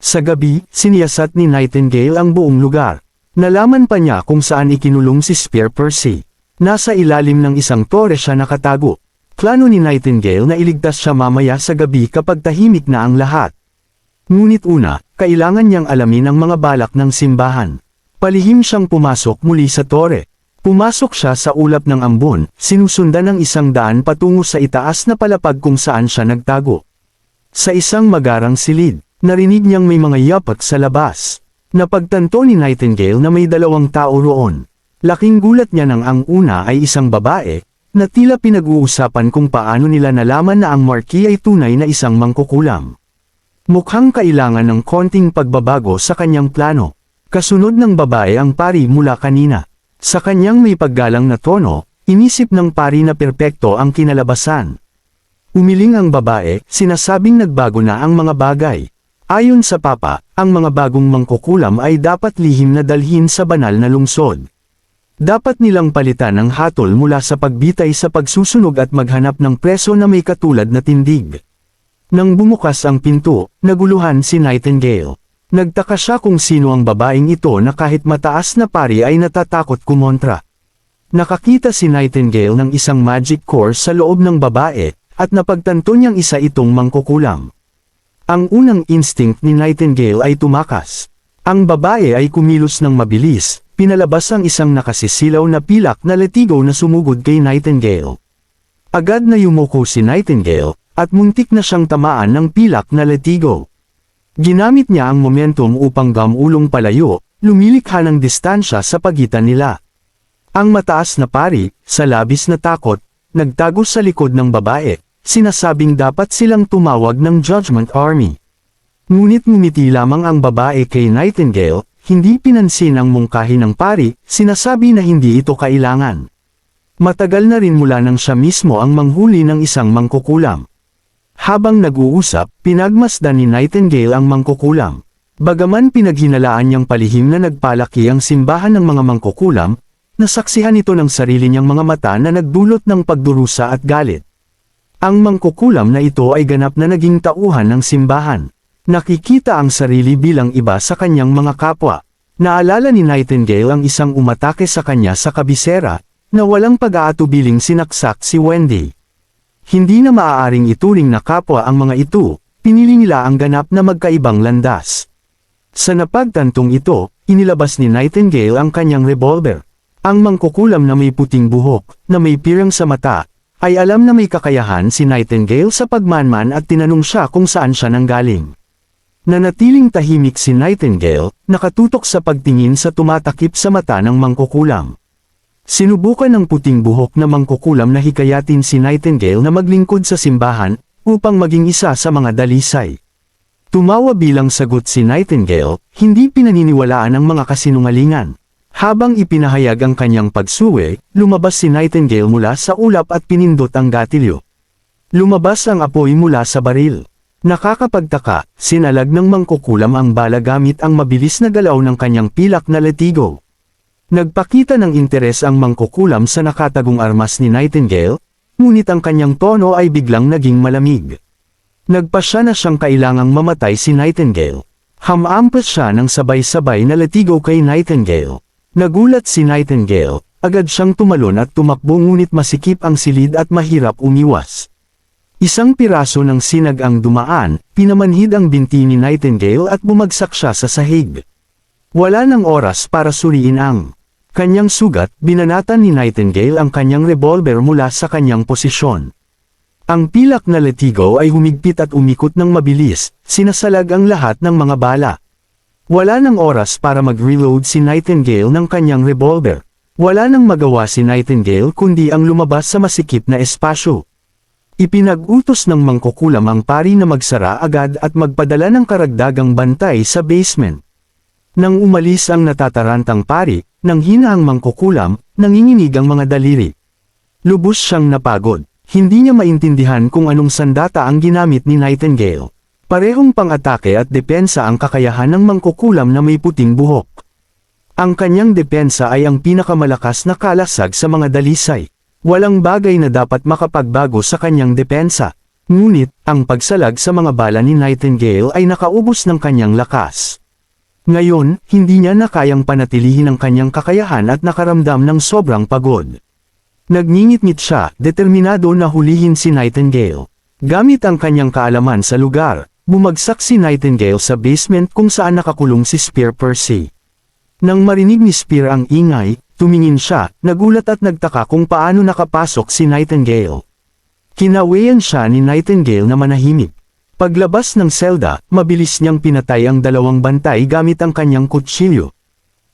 Sa gabi, siniyasat ni Nightingale ang buong lugar. Nalaman pa niya kung saan ikinulong si Spear Percy. Nasa ilalim ng isang tore siya nakatago. Plano ni Nightingale na iligtas siya mamaya sa gabi kapag tahimik na ang lahat. Ngunit una, kailangan niyang alamin ang mga balak ng simbahan. Palihim siyang pumasok muli sa tore. Pumasok siya sa ulap ng ambon, sinusundan ng 100 patungo sa itaas na palapag kung saan siya nagtago. Sa isang magarang silid, narinig niyang may mga yapak sa labas. Napagtanto ni Nightingale na may 2 tao roon. Laking gulat niya nang ang una ay isang babae, na tila pinag-uusapan kung paano nila nalaman na ang Marquis ay tunay na isang mangkukulam. Mukhang kailangan ng konting pagbabago sa kanyang plano. Kasunod ng babae ang pari mula kanina. Sa kanyang may paggalang na tono, inisip ng pari na perpekto ang kinalabasan. Umiling ang babae, sinasabing nagbago na ang mga bagay. Ayon sa Papa, ang mga bagong mangkukulam ay dapat lihim na dalhin sa banal na lungsod. Dapat nilang palitan ang hatol mula sa pagbitay sa pagsusunog at maghanap ng preso na may katulad na tindig. Nang bumukas ang pinto, naguluhan si Nightingale. Nagtaka siya kung sino ang babaeng ito na kahit mataas na pari ay natatakot kumontra. Nakakita si Nightingale ng isang magic core sa loob ng babae, at napagtanto niyang isa itong mangkukulam. Ang unang instinct ni Nightingale ay tumakas. Ang babae ay kumilos ng mabilis, pinalabas ang isang nakasisilaw na pilak na letigo na sumugod kay Nightingale. Agad na yumuko si Nightingale, at muntik na siyang tamaan ng pilak na letigo. Ginamit niya ang momentum upang gamulong palayo, lumilikha ng distansya sa pagitan nila. Ang mataas na pari, sa labis na takot, nagtago sa likod ng babae, sinasabing dapat silang tumawag ng Judgment Army. Ngunit ngumiti lamang ang babae kay Nightingale, hindi pinansin ang mungkahi ng pari, sinasabi na hindi ito kailangan. Matagal na rin mula nang siya mismo ang manghuli ng isang mangkukulam. Habang nag-uusap, pinagmasdan ni Nightingale ang mangkukulam. Bagaman pinaghinalaan niyang palihim na nagpalaki ang simbahan ng mga mangkukulam, nasaksihan ito ng sarili niyang mga mata na nagdulot ng pagdurusa at galit. Ang mangkukulam na ito ay ganap na naging tauhan ng simbahan. Nakikita ang sarili bilang iba sa kanyang mga kapwa. Naalala ni Nightingale ang isang umatake sa kanya sa kabisera, na walang pag-aatubiling sinaksak si Wendy. Hindi na maaaring ituring na kapwa ang mga ito, pinili nila ang ganap na magkaibang landas. Sa napagtantong ito, inilabas ni Nightingale ang kanyang revolver. Ang mangkukulam na may puting buhok, na may pirang sa mata, ay alam na may kakayahan si Nightingale sa pagmanman at tinanong siya kung saan siya nanggaling. Nanatiling tahimik si Nightingale, nakatutok sa pagtingin sa tumatakip sa mata ng mangkukulam. Sinubukan ng puting buhok na mangkukulam na hikayatin si Nightingale na maglingkod sa simbahan, upang maging isa sa mga dalisay. Tumawa bilang sagot si Nightingale, hindi pinaniniwalaan ang mga kasinungalingan. Habang ipinahayag ang kanyang pagsuwe, lumabas si Nightingale mula sa ulap at pinindot ang gatilyo. Lumabas ang apoy mula sa baril. Nakakapagtaka, sinalag ng mangkukulam ang bala gamit ang mabilis na galaw ng kanyang pilak na letigo. Nagpakita ng interes ang mangkukulam sa nakatagong armas ni Nightingale, ngunit ang kanyang tono ay biglang naging malamig. Nagpasya na siyang kailangang mamatay si Nightingale. Hamampas siya ng sabay-sabay na letigo kay Nightingale. Nagulat si Nightingale, agad siyang tumalon at tumakbo ngunit masikip ang silid at mahirap umiwas. Isang piraso ng sinag ang dumaan, pinamanhid ang binti ni Nightingale at bumagsak siya sa sahig. Wala nang oras para suriin ang kanyang sugat, binanatan ni Nightingale ang kanyang revolver mula sa kanyang posisyon. Ang pilak na letigo ay humigpit at umikot ng mabilis, sinasalag ang lahat ng mga bala. Wala nang oras para mag-reload si Nightingale ng kanyang revolver. Wala nang magawa si Nightingale kundi ang lumabas sa masikip na espasyo. Ipinag-utos ng mangkukulam ang pari na magsara agad at magpadala ng karagdagang bantay sa basement. Nang umalis ang natatarantang pari, nang hina ang mangkukulam, nanginginig ang mga daliri. Lubos siyang napagod. Hindi niya maintindihan kung anong sandata ang ginamit ni Nightingale. Parehong pang-atake at depensa ang kakayahan ng mangkukulam na may puting buhok. Ang kanyang depensa ay ang pinakamalakas na kalasag sa mga dalisay. Walang bagay na dapat makapagbago sa kanyang depensa. Ngunit, ang pagsalag sa mga bala ni Nightingale ay nakaubos ng kanyang lakas. Ngayon, hindi niya na kayang panatilihin ang kanyang kakayahan at nakaramdam ng sobrang pagod. Nagngingit-ngit siya, determinado na hulihin si Nightingale. Gamit ang kanyang kaalaman sa lugar, bumagsak si Nightingale sa basement kung saan nakakulong si Spear Percy. Nang marinig ni Spear ang ingay, tumingin siya, nagulat at nagtaka kung paano nakapasok si Nightingale. Kinawayan siya ni Nightingale na manahimik. Paglabas ng selda, mabilis niyang pinatay ang dalawang bantay gamit ang kanyang kutsilyo.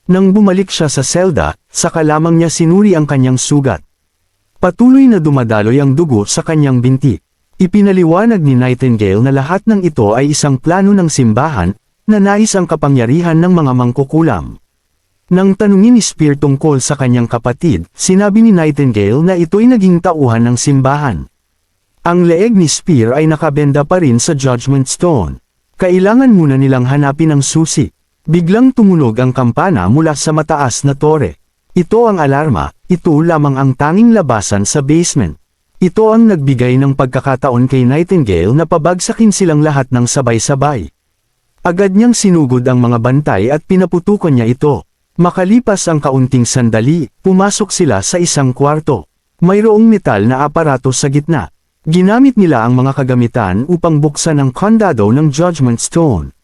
Nang bumalik siya sa selda, saka lamang niya sinuri ang kanyang sugat. Patuloy na dumadaloy ang dugo sa kanyang binti. Ipinaliwanag ni Nightingale na lahat ng ito ay isang plano ng simbahan, na nais ang kapangyarihan ng mga mangkukulam. Nang tanungin ni Spear tungkol sa kanyang kapatid, sinabi ni Nightingale na ito'y naging tauhan ng simbahan. Ang leeg ni Spear ay nakabenda pa rin sa Judgment Stone. Kailangan muna nilang hanapin ang susi. Biglang tumunog ang kampana mula sa mataas na tore. Ito ang alarma, ito lamang ang tanging labasan sa basement. Ito ang nagbigay ng pagkakataon kay Nightingale na pabagsakin silang lahat ng sabay-sabay. Agad niyang sinugod ang mga bantay at pinaputukan niya ito. Makalipas ang kaunting sandali, pumasok sila sa isang kwarto. Mayroong metal na aparato sa gitna. Ginamit nila ang mga kagamitan upang buksan ang kandado ng Judgment Stone.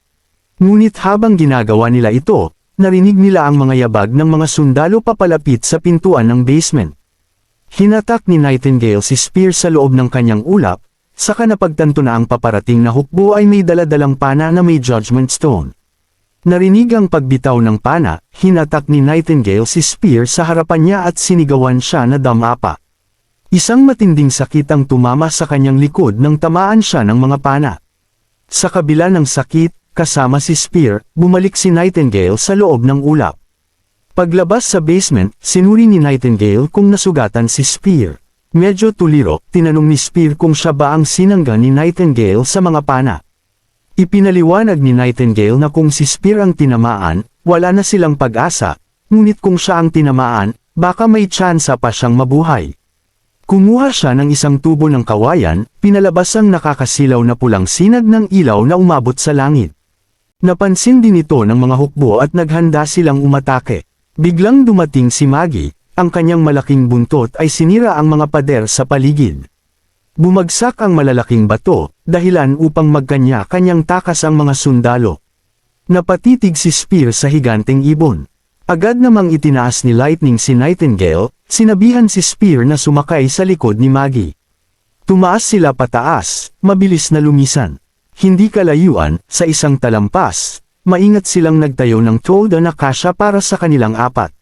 Ngunit habang ginagawa nila ito, narinig nila ang mga yabag ng mga sundalo papalapit sa pintuan ng basement. Hinatak ni Nightingale si Spear sa loob ng kanyang ulap, saka napagtanto na ang paparating na hukbo ay may daladalang pana na may Judgment Stone. Narinig ang pagbitaw ng pana, hinatak ni Nightingale si Spear sa harapan niya at sinigawan siya na damapa. Isang matinding sakit ang tumama sa kanyang likod nang tamaan siya ng mga pana. Sa kabila ng sakit, kasama si Spear, bumalik si Nightingale sa loob ng ulap. Paglabas sa basement, sinuri ni Nightingale kung nasugatan si Spear. Medyo tuliro, tinanong ni Spear kung siya ba ang sinangga ni Nightingale sa mga pana. Ipinaliwanag ni Nightingale na kung si Spear ang tinamaan, wala na silang pag-asa, ngunit kung siya ang tinamaan, baka may tsansa pa siyang mabuhay. Kumuha siya ng isang tubo ng kawayan, pinalabas ang nakakasilaw na pulang sinag ng ilaw na umabot sa langit. Napansin din ito ng mga hukbo at naghanda silang umatake. Biglang dumating si Maggie, ang kanyang malaking buntot ay sinira ang mga pader sa paligid. Bumagsak ang malalaking bato, dahilan upang magkanya-kanyang takas ang mga sundalo. Napatitig si Spear sa higanteng ibon. Agad namang itinaas ni Lightning si Nightingale, sinabihan si Spear na sumakay sa likod ni Maggie. Tumaas sila pataas, mabilis na lumisan. Hindi kalayuan, sa isang talampas, maingat silang nagtayo ng tolda na kasya para sa kanilang apat.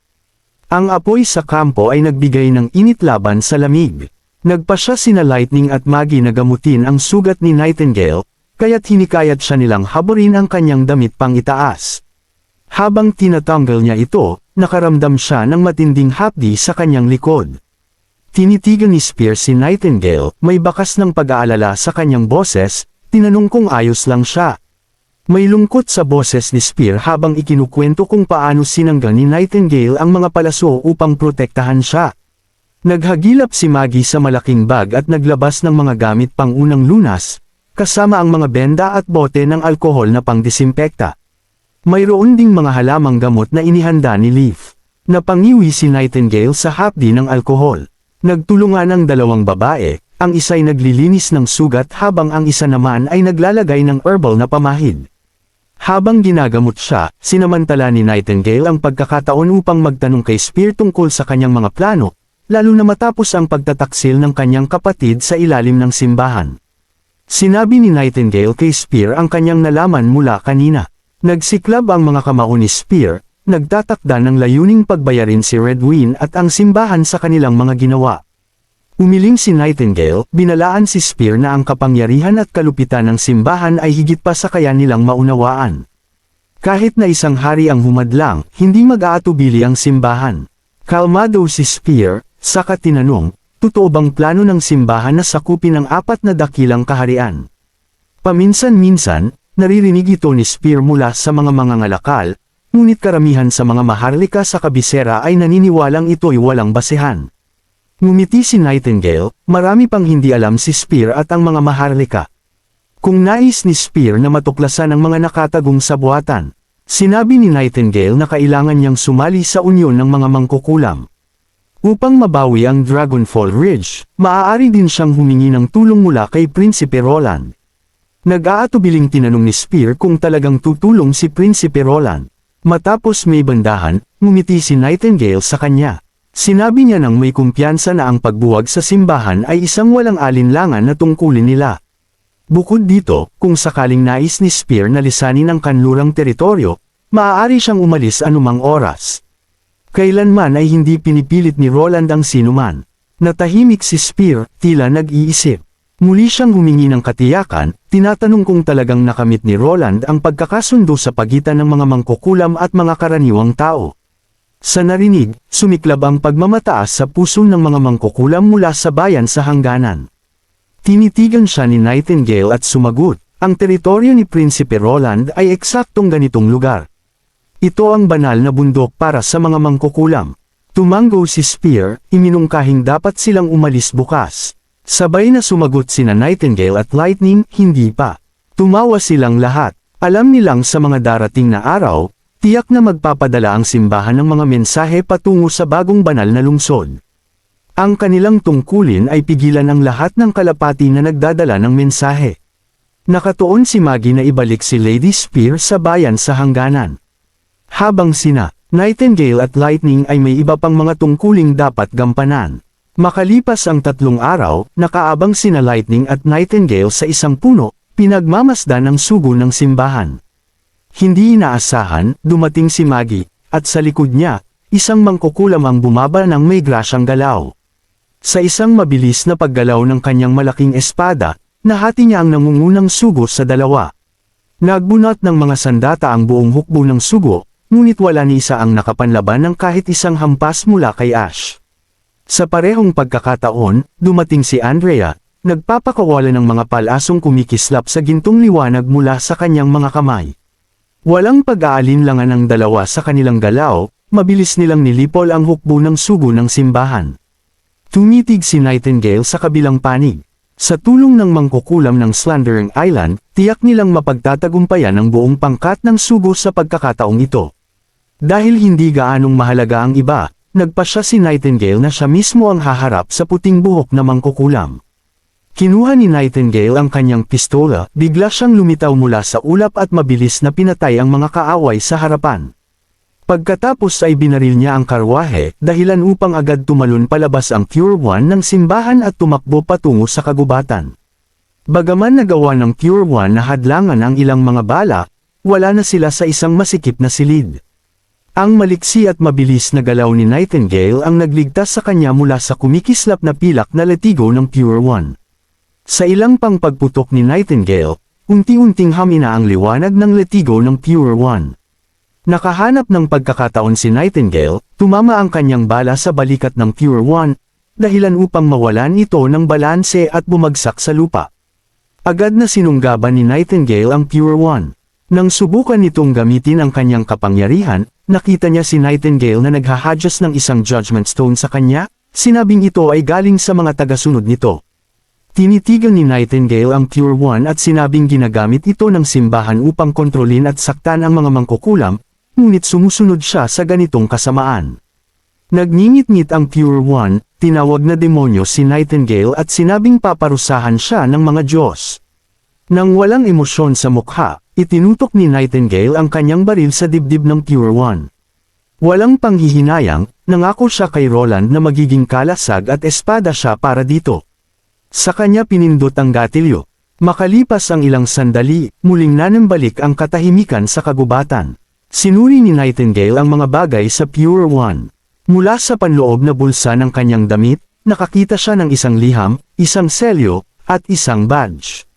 Ang apoy sa kampo ay nagbigay ng init laban sa lamig. Nagpasya sina Lightning at Maggie na gamutin ang sugat ni Nightingale, kaya't hinikayat siya nilang haburin ang kanyang damit pang itaas. Habang tinatanggal niya ito, nakaramdam siya ng matinding hapdi sa kanyang likod. Tinitigan ni Spear si Nightingale, may bakas ng pag-aalala sa kanyang boses, tinanong kung ayos lang siya. May lungkot sa boses ni Spear habang ikinukwento kung paano sinangga ni Nightingale ang mga palaso upang protektahan siya. Naghagilap si Maggie sa malaking bag at naglabas ng mga gamit pang unang lunas, kasama ang mga benda at bote ng alkohol na pangdisinpekta. Mayroon ding mga halamang gamot na inihanda ni Leaf. Napangiwi si Nightingale sa hapdi ng alkohol. Nagtulungan ang dalawang babae, ang isa'y naglilinis ng sugat habang ang isa naman ay naglalagay ng herbal na pamahid. Habang ginagamot siya, sinamantala ni Nightingale ang pagkakataon upang magtanong kay Spear tungkol sa kanyang mga plano, lalo na matapos ang pagtataksil ng kanyang kapatid sa ilalim ng simbahan. Sinabi ni Nightingale kay Spear ang kanyang nalaman mula kanina. Nagsiklab ang mga kamao ni Spear, nagtatakda ng layuning pagbayarin si Redwyn at ang simbahan sa kanilang mga ginawa. Umiling si Nightingale, binalaan si Spear na ang kapangyarihan at kalupitan ng simbahan ay higit pa sa kaya nilang maunawaan. Kahit na isang hari ang humadlang, hindi mag-aatubili ang simbahan. Kalmado si Spear, saka tinanong, totoo bang plano ng simbahan na sakupin ang 4 na dakilang kaharian? Paminsan-minsan, naririnig ito ni Spear mula sa mga mangangalakal, ngunit karamihan sa mga maharlika sa kabisera ay naniniwalang ito'y walang basehan. Ngumiti si Nightingale, marami pang hindi alam si Spear at ang mga maharlika. Kung nais ni Spear na matuklasan ang mga nakatagong sa buhatan, sinabi ni Nightingale na kailangan niyang sumali sa unyon ng mga mangkukulam. Upang mabawi ang Dragonfall Ridge, maaari din siyang humingi ng tulong mula kay Prinsipe Roland. Nag-aatubiling tinanong ni Spear kung talagang tutulong si Prinsipe Roland. Matapos may bandahan, ngumiti si Nightingale sa kanya. Sinabi niya nang may kumpiyansa na ang pagbuwag sa simbahan ay isang walang alinlangan na tungkulin nila. Bukod dito, kung sakaling nais ni Spear na lisanin ang kanlurang teritoryo, maaari siyang umalis anumang oras. Kailanman ay hindi pinipilit ni Roland ang sinuman. Natahimik si Spear, tila nag-iisip. Muli siyang humingi ng katiyakan, tinatanong kung talagang nakamit ni Roland ang pagkakasundo sa pagitan ng mga mangkukulam at mga karaniwang tao. Sa narinig, sumiklab ang pagmamataas sa puso ng mga mangkukulam mula sa bayan sa hangganan. Tinitigan siya ni Nightingale at sumagot, ang teritoryo ni Prinsipe Roland ay eksaktong ganitong lugar. Ito ang banal na bundok para sa mga mangkukulam. Tumanggo si Spear, iminungkahing dapat silang umalis bukas. Sabay na sumagot sina Nightingale at Lightning, hindi pa. Tumawa silang lahat. Alam nilang sa mga darating na araw, tiyak na magpapadala ang simbahan ng mga mensahe patungo sa bagong banal na lungsod. Ang kanilang tungkulin ay pigilan ang lahat ng kalapati na nagdadala ng mensahe. Nakatuon si Maggie na ibalik si Lady Spear sa bayan sa hangganan. Habang sina Nightingale at Lightning ay may iba pang mga tungkuling dapat gampanan. Makalipas ang 3 araw, nakaabang sina Lightning at Nightingale sa isang puno, pinagmamasdan ang sugo ng simbahan. Hindi inaasahan, dumating si Maggie, at sa likod niya, isang mangkukulam ang bumaba ng may grasyang galaw. Sa isang mabilis na paggalaw ng kanyang malaking espada, nahati niya ang nangungunang sugo sa dalawa. Nagbunot ng mga sandata ang buong hukbo ng sugo, ngunit wala ni isa ang nakapanlaban ng kahit isang hampas mula kay Ash. Sa parehong pagkakataon, dumating si Andrea, nagpapakawala ng mga palasong kumikislap sa gintong liwanag mula sa kanyang mga kamay. Walang pag-aalinlangan ng dalawa sa kanilang galaw, mabilis nilang nilipol ang hukbo ng sugo ng simbahan. Tumitig si Nightingale sa kabilang panig. Sa tulong ng mangkukulam ng Slandering Island, tiyak nilang mapagtatagumpayan ang buong pangkat ng sugo sa pagkakataong ito. Dahil hindi gaanong mahalaga ang iba, nagpasya si Nightingale na siya mismo ang haharap sa puting buhok na mangkukulam. Kinuha ni Nightingale ang kanyang pistola, bigla siyang lumitaw mula sa ulap at mabilis na pinatay ang mga kaaway sa harapan. Pagkatapos ay binaril niya ang karwahe, dahilan upang agad tumalon palabas ang Pure One ng simbahan at tumakbo patungo sa kagubatan. Bagaman nagawa ng Pure One na hadlangan ang ilang mga bala, wala na sila sa isang masikip na silid. Ang maliksi at mabilis na galaw ni Nightingale ang nagligtas sa kanya mula sa kumikislap na pilak na latigo ng Pure One. Sa ilang pang pagputok ni Nightingale, unti-unting hamina ang liwanag ng latigo ng Pure One. Nakahanap ng pagkakataon si Nightingale, tumama ang kanyang bala sa balikat ng Pure One, dahilan upang mawalan ito ng balanse at bumagsak sa lupa. Agad na sinunggaban ni Nightingale ang Pure One. Nang subukan nitong gamitin ang kanyang kapangyarihan, nakita niya si Nightingale na naghahadyas ng isang Judgment Stone sa kanya, sinabing ito ay galing sa mga tagasunod nito. Tinitigan ni Nightingale ang Pure One at sinabing ginagamit ito ng simbahan upang kontrolin at saktan ang mga mangkukulam, ngunit sumusunod siya sa ganitong kasamaan. Nagngingit-ngit ang Pure One, tinawag na demonyo si Nightingale at sinabing paparusahan siya ng mga Diyos. Nang walang emosyon sa mukha, itinutok ni Nightingale ang kanyang baril sa dibdib ng Pure One. Walang panghihinayang, nangako siya kay Roland na magiging kalasag at espada siya para dito. Sa kanya pinindot ang gatilyo. Makalipas ang ilang sandali, muling nanambalik ang katahimikan sa kagubatan. Sinuri ni Nightingale ang mga bagay sa Pure One. Mula sa panloob na bulsa ng kanyang damit, nakakita siya ng isang liham, isang selyo, at isang badge.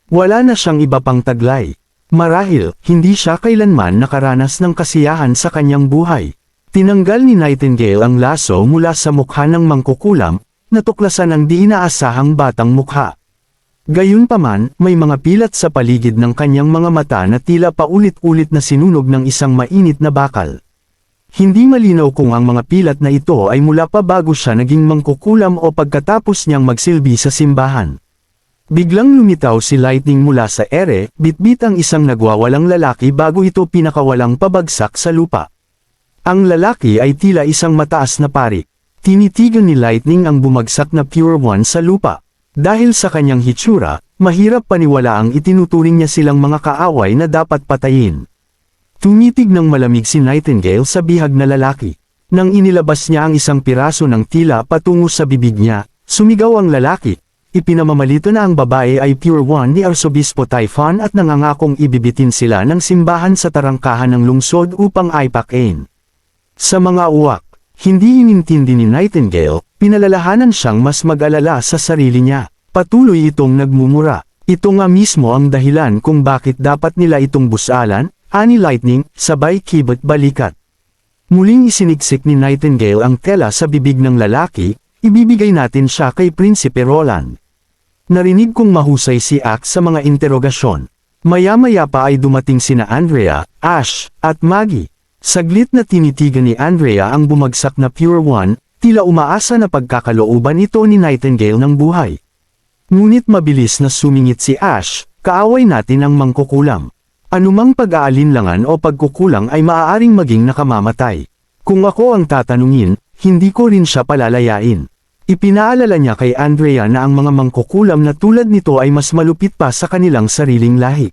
Wala na siyang iba pang taglay. Marahil, hindi siya kailanman nakaranas ng kasiyahan sa kanyang buhay. Tinanggal ni Nightingale ang laso mula sa mukha ng mangkukulam, natuklasan ang di inaasahang batang mukha. Gayunpaman, may mga pilat sa paligid ng kanyang mga mata na tila paulit-ulit na sinunog ng isang mainit na bakal. Hindi malinaw kung ang mga pilat na ito ay mula pa bago siya naging mangkukulam o pagkatapos niyang magsilbi sa simbahan. Biglang lumitaw si Lightning mula sa ere, bitbit ang isang nagwawalang lalaki bago ito pinakawalang pabagsak sa lupa. Ang lalaki ay tila isang mataas na pari. Tinitigan ni Lightning ang bumagsak na Pure One sa lupa. Dahil sa kanyang hitsura, mahirap paniwalaang itinuturing niya silang mga kaaway na dapat patayin. Tumitig ng malamig si Nightingale sa bihag na lalaki. Nang inilabas niya ang isang piraso ng tila patungo sa bibig niya, sumigaw ang lalaki. Ipinamamalito na ang babae ay Pure One ni Arsobispo Typhon at nangangakong ibibitin sila ng simbahan sa tarangkahan ng lungsod upang aipakin. Sa mga uwak, hindi inintindi ni Nightingale, pinalalahanan siyang mas mag-alala sa sarili niya. Patuloy itong nagmumura. Ito nga mismo ang dahilan kung bakit dapat nila itong busalan, ani Lightning, sabay kibat balikat. Muling isiniksik ni Nightingale ang tela sa bibig ng lalaki, ibibigay natin siya kay Prinsipe Roland. Narinig kong mahusay si Axe sa mga interogasyon. Maya-maya pa ay dumating sina Andrea, Ash, at Maggie. Saglit na tinitigan ni Andrea ang bumagsak na Pure One, tila umaasa na pagkakalooban ito ni Nightingale ng buhay. Ngunit mabilis na sumingit si Ash, kaaway natin ang mangkukulam. Anumang pag-aalinlangan o pagkukulang ay maaaring maging nakamamatay. Kung ako ang tatanungin, hindi ko rin siya palalayain. Ipinaalala niya kay Andrea na ang mga mangkukulam na tulad nito ay mas malupit pa sa kanilang sariling lahi.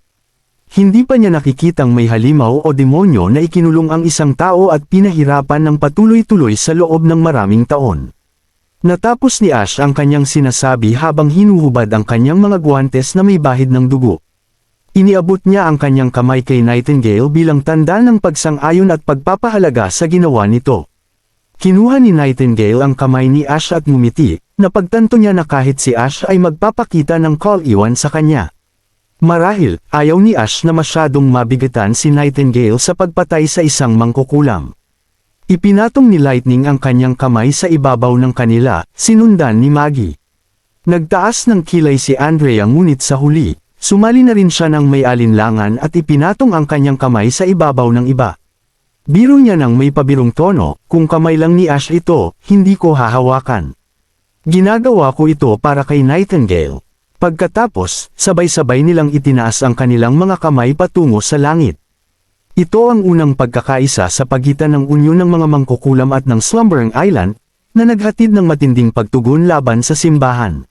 Hindi pa niya nakikitang may halimaw o demonyo na ikinulong ang isang tao at pinahirapan ng patuloy-tuloy sa loob ng maraming taon. Natapos ni Ash ang kanyang sinasabi habang hinuhubad ang kanyang mga guwantes na may bahid ng dugo. Iniabot niya ang kanyang kamay kay Nightingale bilang tanda ng pagsang-ayon at pagpapahalaga sa ginawa nito. Kinuha ni Nightingale ang kamay ni Ash at ngumiti, napagtanto niya na kahit si Ash ay magpapakita ng call-iwan sa kanya. Marahil, ayaw ni Ash na masyadong mabigatan si Nightingale sa pagpatay sa isang mangkukulam. Ipinatong ni Lightning ang kanyang kamay sa ibabaw ng kanila, sinundan ni Maggie. Nagtaas ng kilay si Andrea ngunit sa huli, sumali na rin siya ng may alinlangan at ipinatong ang kanyang kamay sa ibabaw ng iba. Biro niya ng may pabirong tono, kung kamay lang ni Ash ito, hindi ko hahawakan. Ginagawa ko ito para kay Nightingale. Pagkatapos, sabay-sabay nilang itinaas ang kanilang mga kamay patungo sa langit. Ito ang unang pagkakaisa sa pagitan ng unyon ng mga mangkukulam at ng Slumbering Island, na naghatid ng matinding pagtugon laban sa simbahan.